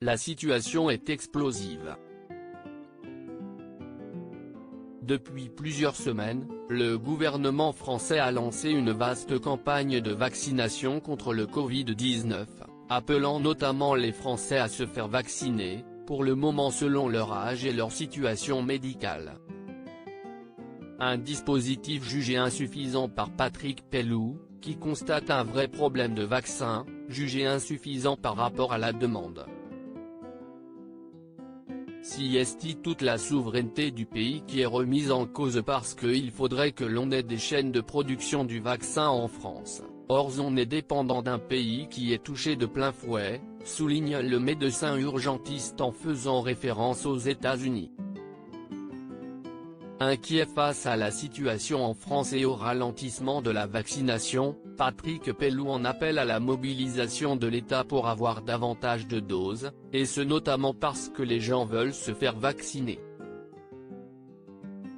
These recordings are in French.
La situation est explosive. Depuis plusieurs semaines, le gouvernement français a lancé une vaste campagne de vaccination contre le Covid-19, appelant notamment les Français à se faire vacciner, pour le moment selon leur âge et leur situation médicale. Un dispositif jugé insuffisant par Patrick Pelloux, qui constate un vrai problème de vaccins, jugé insuffisant par rapport à la demande. Si est toute la souveraineté du pays qui est remise en cause parce qu'il faudrait que l'on ait des chaînes de production du vaccin en France, or on est dépendant d'un pays qui est touché de plein fouet, souligne le médecin urgentiste en faisant référence aux États-Unis. Inquiet face à la situation en France et au ralentissement de la vaccination, Patrick Pelloux en appelle à la mobilisation de l'État pour avoir davantage de doses, et ce notamment parce que les gens veulent se faire vacciner.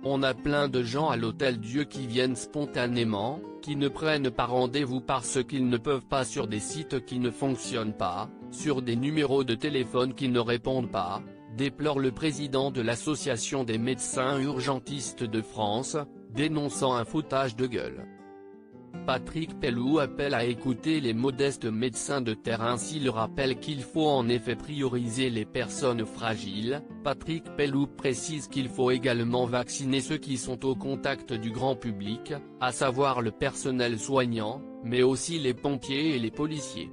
On a plein de gens à l'Hôtel-Dieu qui viennent spontanément, qui ne prennent pas rendez-vous parce qu'ils ne peuvent pas sur des sites qui ne fonctionnent pas, sur des numéros de téléphone qui ne répondent pas, déplore le président de l'Association des médecins urgentistes de France, dénonçant un foutage de gueule. Patrick Pelloux appelle à écouter les modestes médecins de terrain s'il rappelle qu'il faut en effet prioriser les personnes fragiles. Patrick Pelloux précise qu'il faut également vacciner ceux qui sont au contact du grand public, à savoir le personnel soignant, mais aussi les pompiers et les policiers.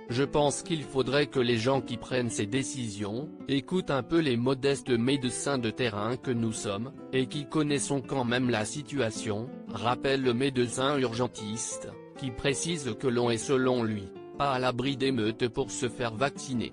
Je pense qu'il faudrait que les gens qui prennent ces décisions, écoutent un peu les modestes médecins de terrain que nous sommes, et qui connaissons quand même la situation, rappelle le médecin urgentiste, qui précise que l'on est selon lui, pas à l'abri d'émeutes pour se faire vacciner.